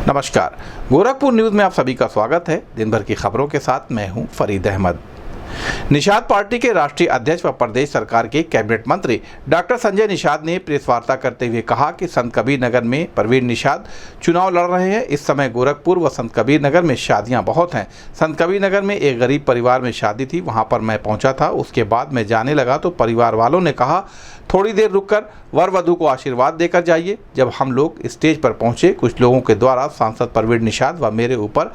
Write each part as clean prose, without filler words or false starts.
नमस्कार, गोरखपुर न्यूज़ में आप सभी का स्वागत है। दिन भर की खबरों के साथ मैं हूं फरीद अहमद। निषाद पार्टी के राष्ट्रीय अध्यक्ष व प्रदेश सरकार के कैबिनेट मंत्री डॉक्टर संजय निषाद ने प्रेस वार्ता करते हुए कहा कि संत कबीर नगर में प्रवीण निषाद चुनाव लड़ रहे हैं। इस समय गोरखपुर व संत कबीर नगर में शादियां बहुत हैं। संत कबीर नगर में एक गरीब परिवार में शादी थी, वहां पर मैं पहुंचा था। उसके बाद मैं जाने लगा तो परिवार वालों ने कहा थोड़ी देर रुककर वर वधू को आशीर्वाद देकर जाइए। जब हम लोग स्टेज पर पहुंचे, कुछ लोगों के द्वारा सांसद प्रवीण निषाद व मेरे ऊपर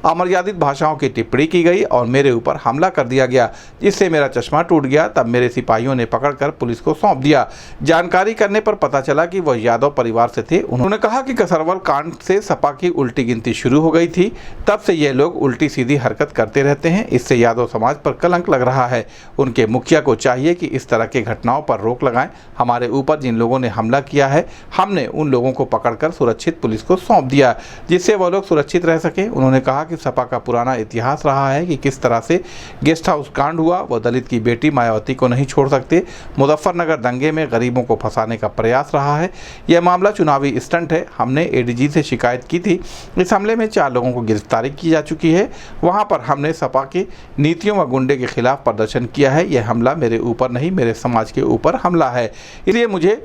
अमर्यादित भाषाओं की टिप्पणी की गई और मेरे ऊपर हमला कर दिया गया, जिससे मेरा चश्मा टूट गया। तब मेरे सिपाहियों ने पकड़कर पुलिस को सौंप दिया। जानकारी करने पर पता चला कि वह यादव परिवार से थे। उन्होंने कहा कि कसरवल कांड से सपा की उल्टी गिनती शुरू हो गई थी, तब से ये लोग उल्टी सीधी हरकत करते रहते हैं। इससे यादव समाज पर कलंक लग रहा है। उनके मुखिया को चाहिए कि इस तरह के घटनाओं पर रोक लगाएं। हमारे ऊपर जिन लोगों ने हमला किया है, हमने उन लोगों को पकड़कर सुरक्षित पुलिस को सौंप दिया, जिससे वह लोग सुरक्षित रह सके। उन्होंने कहा कि सपा का पुराना इतिहास रहा है कि किस तरह से गेस्ट हाउस कांड हुआ। वह दलित की बेटी मायावती को नहीं छोड़ सकते। मुजफ्फरनगर दंगे में गरीबों को फंसाने का प्रयास रहा है। यह मामला चुनावी स्टंट है। हमने एडीजी से शिकायत की थी। इस हमले में 4 लोगों को गिरफ्तारी की जा चुकी है। वहां पर हमने सपा की नीतियों व गुंडे के खिलाफ प्रदर्शन किया है। यह हमला मेरे ऊपर नहीं, मेरे समाज के ऊपर हमला है। इसलिए मुझे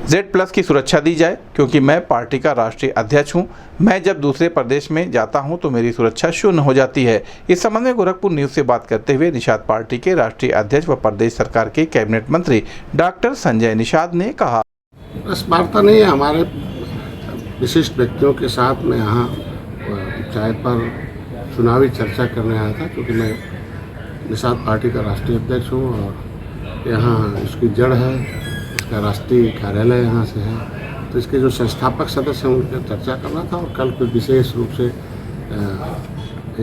Z+ की सुरक्षा दी जाए, क्योंकि मैं पार्टी का राष्ट्रीय अध्यक्ष हूं। मैं जब दूसरे प्रदेश में जाता हूं तो मेरी सुरक्षा शून्य हो जाती है। इस संबंध में गोरखपुर न्यूज़ से बात करते हुए निषाद पार्टी के राष्ट्रीय अध्यक्ष व प्रदेश सरकार के कैबिनेट मंत्री डॉक्टर संजय निषाद ने कहा, बस वार्ता नहीं है, हमारे विशिष्ट व्यक्तियों के साथ मैं यहाँ चाय पर चुनावी चर्चा करने आया था, क्योंकि मैं निषाद पार्टी का राष्ट्रीय अध्यक्ष हूँ और यहाँ इसकी जड़ है, राष्ट्रीय कार्यालय यहाँ से है। तो इसके जो संस्थापक सदस्य हैं उनसे चर्चा करना था। और कल कोई विशेष रूप से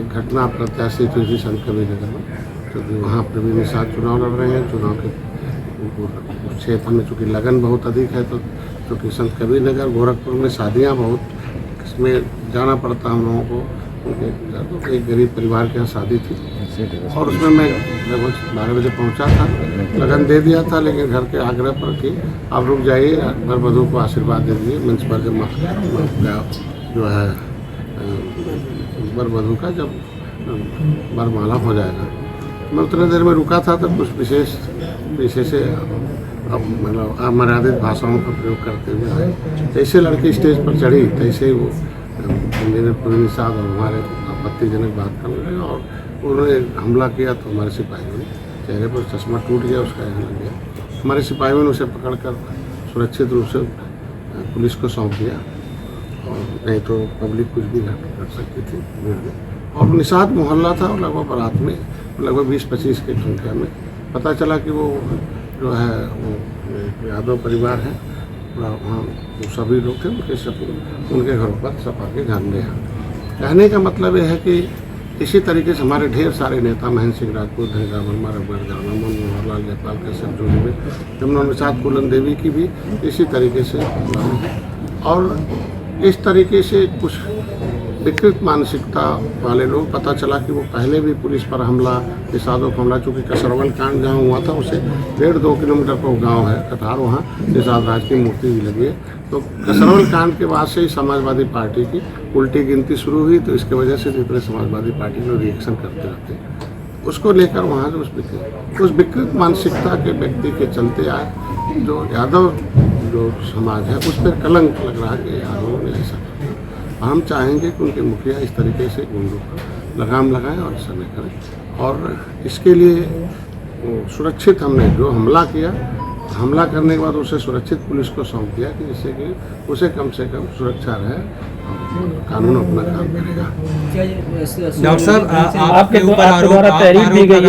एक घटना प्रत्याशित हुई थी संत कबीर नगर में, क्योंकि वहाँ प्रवीण निषाद चुनाव लड़ रहे हैं। चुनाव के क्षेत्र में चूँकि लगन बहुत अधिक है, तो क्योंकि संत कबीर नगर गोरखपुर में शादियाँ बहुत, इसमें जाना पड़ता हम लोगों को। उनके एक गरीब परिवार के यहाँ शादी थी और उसमें मैं लगभग 12 बजे पहुंचा था। लगन दे दिया था, लेकिन घर के आग्रह पर कि आप रुक जाइए, वर वधू को आशीर्वाद दे दीजिए। मंच पर जब जो है वर वधू का जब वरमाला हो जाएगा, मैं उतने देर में रुका था। तो कुछ विशेष पीछे से मतलब अमर्यादित भाषाओं का प्रयोग करते हुए आए। जैसे लड़की स्टेज पर चढ़ी, तैसे ही वो प्रवीण निषाद और हमारे आपत्तिजनक बात करने लगे और उन्होंने हमला किया। तो हमारे सिपाहियों ने, चेहरे पर चश्मा टूट गया, उसका यहाँ लग गया। हमारे सिपाहियों ने उसे पकड़कर सुरक्षित रूप से पुलिस को सौंप दिया, और नहीं तो पब्लिक कुछ भी कर सकती थी भीड़ में। और निषाद मोहल्ला था और लगभग बारात में लगभग 20-25 की संख्या में पता चला कि वो जो है वो यादव परिवार है। वहाँ सभी लोग थे, उनके घरों पर सपा के झंडे हैं। कहने का मतलब यह है कि इसी तरीके से हमारे ढेर सारे नेता, महेंद्र सिंह राजपूत, धनीराम वर्मा, रघुवर जाना, मनोहर लाल जयपाल कश्यप, जोड़ी में जमुना निषाद, कुलन देवी की भी इसी तरीके से और इस तरीके से कुछ विकृत मानसिकता वाले लोग, पता चला कि वो पहले भी पुलिस पर हमला, निषादों को हमला, चूँकि कसरवल कांड जहाँ हुआ था उसे 1.5-2 किलोमीटर को गांव है कटार, वहाँ निषाद राज की मूर्ति भी लगी है। तो कसरवल कांड के बाद से ही समाजवादी पार्टी की उल्टी गिनती शुरू हुई। तो इसके वजह से जितने समाजवादी पार्टी में रिएक्शन करते रहते हैं, उसको लेकर वहाँ जो उस विकृत मानसिकता के व्यक्ति के चलते आए, जो यादव जो समाज है उस पर कलंक लग रहा है कि यादवों ने ऐसा किया। हम चाहेंगे कि उनके मुखिया इस तरीके से गुंडों पर लगाम लगाएं और ऐसा नहीं करें। और इसके लिए सुरक्षित हमने जो हमला किया, हमला करने के बाद उसे सुरक्षित पुलिस को सौंप दिया, कि जिससे कि उसे कम से कम सुरक्षा रहे, कानून अपना काम करेगा। डॉक्टर साहब, आपके ऊपर आरोप लगा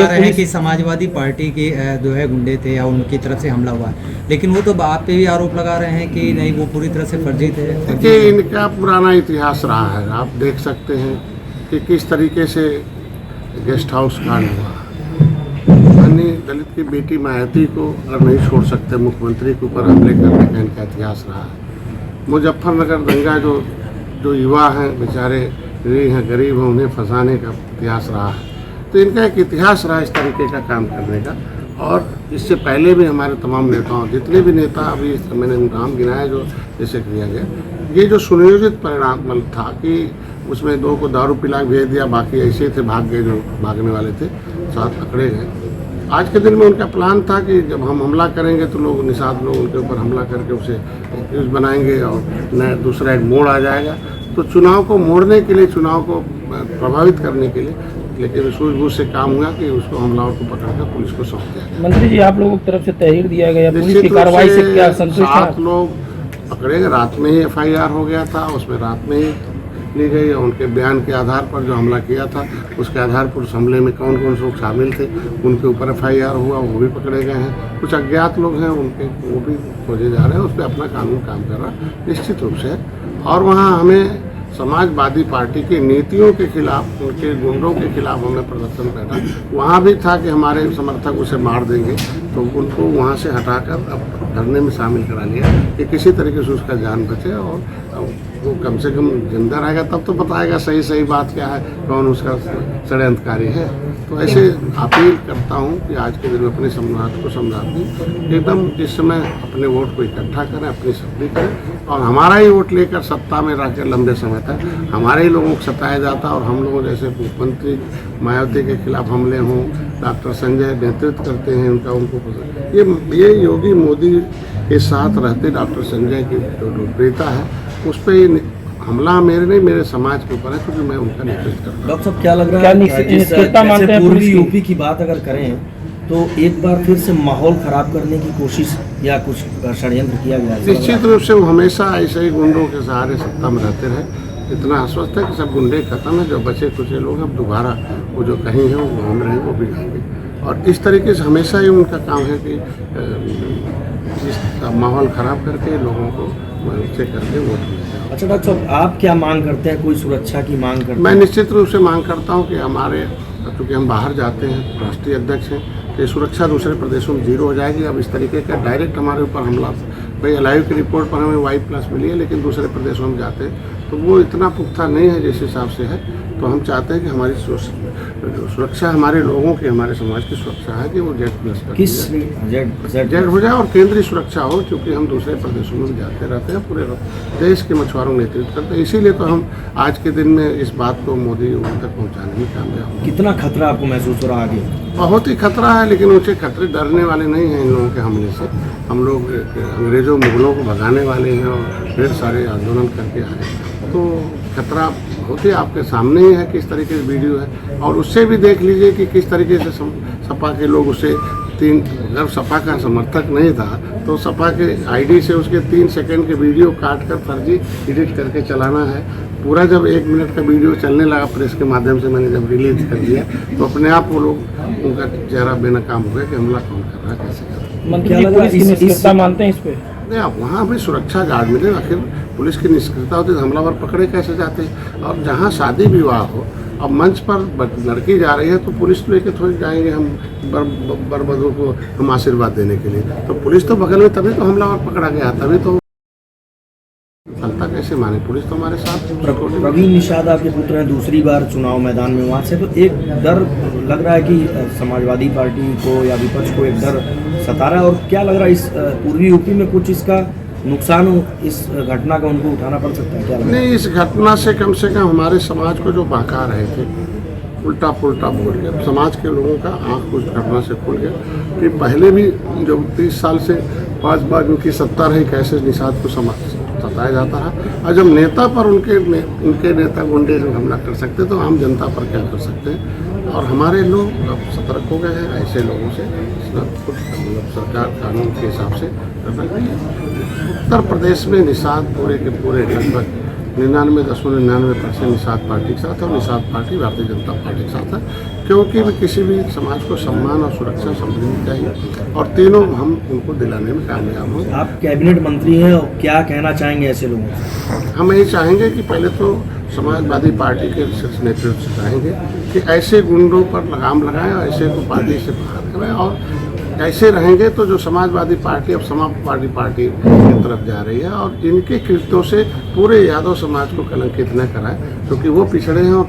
रहे हैं कि समाजवादी पार्टी के जो है गुंडे थे या उनकी तरफ से हमला हुआ है, लेकिन वो तो आप पे भी आरोप लगा रहे हैं कि नहीं, वो पूरी तरह से फर्जी थे। देखिए, इनका पुराना इतिहास रहा है। आप देख सकते हैं कि किस तरीके से गेस्ट हाउस कांड हुआ। दलित की बेटी मायावती को अगर नहीं छोड़ सकते, मुख्यमंत्री के ऊपर हमले करने का इनका इतिहास रहा है। मुजफ्फरनगर दंगा जो युवा हैं बेचारे हैं, गरीब हैं, उन्हें फंसाने का इतिहास रहा है। तो इनका एक इतिहास रहा इस तरीके का काम करने का। और इससे पहले भी हमारे तमाम नेताओं, जितने भी नेता अभी मैंने नाम गिनाया जो जैसे किया गया, ये जो सुनियोजित परिणाम था कि उसमें 2 को दारू पिला के भेज दिया, बाकी ऐसे थे भाग गए, जो भागने वाले थे 7 पकड़े गए। आज के दिन में उनका प्लान था कि जब हम हमला करेंगे तो लोग निषाद लोग उनके ऊपर हमला करके उसे एक्यूज बनाएंगे और नया दूसरा एक मोड़ आ जाएगा। तो चुनाव को मोड़ने के लिए, चुनाव को प्रभावित करने के लिए, लेकिन सूझबूझ से काम हुआ कि उसको हमलावर को पकड़कर पुलिस को सौंप दिया गया। मंत्री जी, आप लोगों की तरफ से तहरीर दिया गया, पुलिस की कार्रवाई से क्या संतुष्ट हैं? 7 लोग पकड़े गए, रात में ही FIR हो गया था, उसमें रात में ही ली गई। उनके बयान के आधार पर जो हमला किया था उसके आधार पर उस हमले में कौन कौन से लोग शामिल थे उनके ऊपर FIR हुआ, वो भी पकड़े गए हैं। कुछ अज्ञात लोग हैं उनके, वो भी खोजे जा रहे हैं, उस पर अपना कानून काम कर रहा निश्चित रूप से। और वहाँ हमें समाजवादी पार्टी की नीतियों के खिलाफ, उनके गुंडों के खिलाफ हमें प्रदर्शन करना, वहाँ भी था कि हमारे समर्थक उसे मार देंगे, तो उनको वहाँ से हटाकर अब धरने में शामिल करा लिया कि किसी तरीके से उसका जान बचे और वो कम से कम जिंदा रहेगा, तब तो बताएगा सही सही बात क्या है, कौन उसका षड्यंत्रकारी है। तो ऐसे अपील करता हूँ कि आज के दिन में अपने समाज को समझाती एकदम इस समय अपने वोट को इकट्ठा करें, अपनी शक्ति करें और हमारा ही वोट लेकर सत्ता में रहकर लंबे समय तक हमारे ही लोगों को सताया जाता और हम लोगों जैसे मुख्यमंत्री मायावती के खिलाफ हमले हों, डॉक्टर संजय नेतृत्व करते हैं उनका, उनको ये योगी मोदी के साथ रहते डॉक्टर संजय की जो लोकप्रियता है उस पर हमला मेरे नहीं, मेरे समाज के ऊपर है, क्योंकि मैं उनका नेतृत्व करता हूँ। डॉक्टर साहब, क्या लग रहा क्या है निश्चितता मानते हैं पूर्वी पुलिस की? यूपी की बात अगर करें तो एक बार फिर से माहौल खराब करने की कोशिश या कुछ षड्यंत्र किया गया है? निश्चित रूप से वो हमेशा ऐसे ही गुंडों के सहारे सत्ता में रहते रहे। इतना आश्वस्त है कि सब गुंडे खत्म है, जो बचे कुछ लोग अब दोबारा वो जो कहीं हैं वो घूम रहे हैं, वो भी आएंगे। और इस तरीके से हमेशा ही उनका काम है कि इस माहौल ख़राब करके लोगों को से करके वोट मिले। अच्छा डॉक्टर साहब, आप क्या मांग करते हैं? कोई सुरक्षा की मांग करते हैं? मैं निश्चित रूप से मांग करता हूं कि हमारे, क्योंकि हम बाहर जाते हैं, राष्ट्रीय अध्यक्ष हैं, कि सुरक्षा दूसरे प्रदेशों में 0 हो जाएगी। अब इस तरीके का डायरेक्ट हमारे ऊपर हमला, भाई लाइव की रिपोर्ट पर हमें Y+ मिली है, लेकिन दूसरे प्रदेशों में जाते हैं तो वो इतना पुख्ता नहीं है जिस हिसाब से है। तो हम चाहते हैं कि हमारी सुरक्षा हमारे लोगों की, हमारे समाज की सुरक्षा है कि वो Z+ किस जेड हो जाए और केंद्रीय सुरक्षा हो, क्योंकि हम दूसरे प्रदेशों में जाते रहते हैं, पूरे देश के मछुआरों नेतृत्व करते हैं। इसीलिए तो हम आज के दिन में इस बात को मोदी तक पहुँचाने में कामयाब हुए। कितना खतरा आपको महसूस हो रहा है आगे? बहुत ही खतरा है, लेकिन ऊँचे खतरे डरने वाले नहीं हैं इन लोगों के हमले से। हम लोग अंग्रेजों मुगलों को भगाने वाले हैं और ढेर सारे आंदोलन करके आए, तो खतरा बहुत ही आपके सामने ही है किस तरीके से वीडियो है। और उससे भी देख लीजिए कि किस तरीके से सपा के लोग उसे अगर सपा का समर्थक नहीं था तो सपा के ID से उसके 3 सेकंड के वीडियो काट कर फर्जी एडिट करके चलाना है। पूरा जब 1 मिनट का वीडियो चलने लगा प्रेस के माध्यम से, मैंने जब रिलीज कर दिया तो अपने आप वो लोग, उनका चेहरा बेनकाम हो गया कि हमला कौन कर रहा है, कैसे कर रहा है। मंत्री जी, पुलिस की निष्क्रियता मानते हैं इस पे? नहीं, अब वहाँ भी सुरक्षा गार्ड मिले, आखिर पुलिस की निष्क्रियता होती है, हमलावर पकड़े कैसे जाते हैं। और जहाँ शादी विवाह हो, अब मंच पर लड़की जा रही है तो पुलिस लेके थोड़ी जाएंगे हम बरबधू को हम आशीर्वाद देने के लिए, तो पुलिस तो बगल में, तभी तो हमलावर पकड़ा गया, तभी तो फलता कैसे माने, पुलिस तो हमारे साथ। प्रवीण निषाद आपके पुत्र हैं, दूसरी बार चुनाव मैदान में वहाँ से, तो एक डर लग रहा है कि समाजवादी पार्टी को या विपक्ष को एक डर सता रहा है। और क्या लग रहा है इस पूर्वी यूपी में कुछ इसका नुकसान हो, इस घटना का उनको उठाना पड़ सकता है? क्या लग रहा है? नहीं, इस घटना से कम हमारे समाज को जो बहका रहे थे, उल्टा पुल्टा बोल गया समाज के लोगों का आँख उस घटना से खुल गया कि पहले भी जब 30 साल से 5 बार उनकी सत्ता रही, कैसे निषाद को सताया जाता है। और जब नेता पर उनके नेता गुंडे जब हमला कर सकते तो आम जनता पर क्या कर सकते हैं। और हमारे लोग अब सतर्क हो गए हैं, ऐसे लोगों से सरकार कानून के हिसाब से करना चाहिए। उत्तर प्रदेश में निषाद पूरे के पूरे लगभग 99.99% निषाद पार्टी के साथ है और निषाद पार्टी भारतीय जनता पार्टी के साथ है, क्योंकि भी किसी भी समाज को सम्मान और सुरक्षा समझनी चाहिए और तीनों हम उनको दिलाने में कामयाब हों। आप कैबिनेट मंत्री हैं और क्या कहना चाहेंगे ऐसे लोगों से? हम यही चाहेंगे कि पहले तो समाजवादी पार्टी के नेतृत्व से चाहेंगे कि ऐसे गुंडों पर लगाम लगाएं और ऐसे को पार्टी से बाहर करें और कैसे रहेंगे, तो जो समाजवादी पार्टी अब समाजवादी पार्टी की तरफ जा रही है और इनके कृत्यों से पूरे यादव समाज को कलंकित न कराए, क्योंकि वो पिछड़े हैं और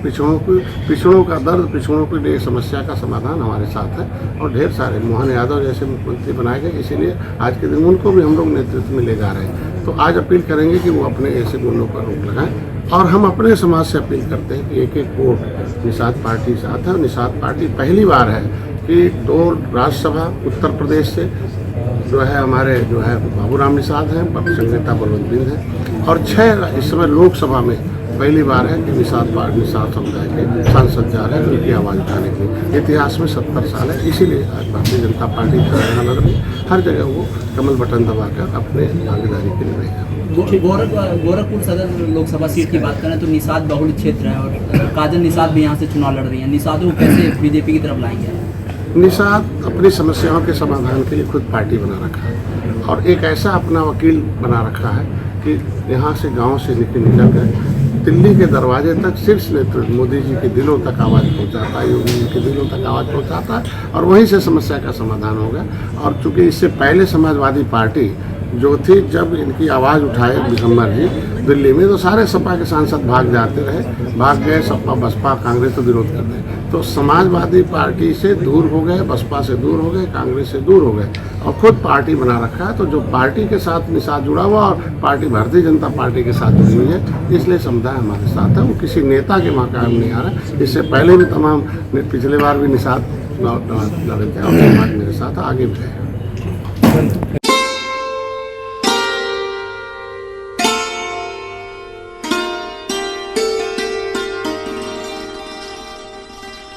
पिछड़ों का दर्द, पिछड़ों की लिए समस्या का समाधान हमारे साथ है। और ढेर सारे मोहन यादव जैसे मुख्यमंत्री बनाए गए, इसीलिए आज के दिन उनको भी हम लोग नेतृत्व में ले जा रहे हैं। तो आज अपील करेंगे कि वो अपने ऐसे गुंडों पर रोक लगाएं और हम अपने समाज से अपील करते हैं कि एक एक वोट निषाद पार्टी साथ है। और निषाद पार्टी पहली बार है कि 2 राज्यसभा उत्तर प्रदेश से जो है हमारे जो है बाबूराम निषाद हैं, संगीता बलवंत बिंद हैं, और 6 इस समय लोकसभा में पहली बार है कि निषाद समुदाय के सांसद जा रहे हैं उनकी आवाज़ उठाने के लिए। इतिहास में 70 साल है, इसीलिए आज भारतीय जनता पार्टी लड़ रही है। हर जगह वो कमल बटन दबाकर अपने भागीदारी के लिए रहेगा। गोरखपुर सदर लोकसभा सीट की बात करें तो निषाद बहुल क्षेत्र है और काजल निषाद भी यहाँ से चुनाव लड़ रही हैं। निषाद को कैसे बीजेपी की तरफ लाएंगे? निषाद अपनी समस्याओं के समाधान के लिए खुद पार्टी बना रखा है और एक ऐसा अपना वकील बना रखा है कि यहाँ से गांव से निकल कर दिल्ली के दरवाजे तक शीर्ष नेतृत्व मोदी जी के दिलों तक आवाज़ पहुँचाता है, योगी जी के दिलों तक आवाज़ पहुँचाता है और वहीं से समस्या का समाधान होगा। और चूँकि इससे पहले समाजवादी पार्टी जो थी, जब इनकी आवाज़ उठाए दिगंबर जी दिल्ली में, तो सारे सपा के सांसद भाग जाते रहे, भाग गए। सपा बसपा कांग्रेस तो विरोध कर रहे, तो समाजवादी पार्टी से दूर हो गए, बसपा से दूर हो गए, कांग्रेस से दूर हो गए और खुद पार्टी बना रखा है। तो जो पार्टी के साथ निषाद जुड़ा हुआ और पार्टी भारतीय जनता पार्टी के साथ जुड़ी हुई है, इसलिए समुदाय हमारे साथ है। वो किसी नेता के मकाम नहीं आ रहा है। इससे पहले भी तमाम पिछले बार भी निषाद लड़े थे और समाज मेरे साथ आगे भी है।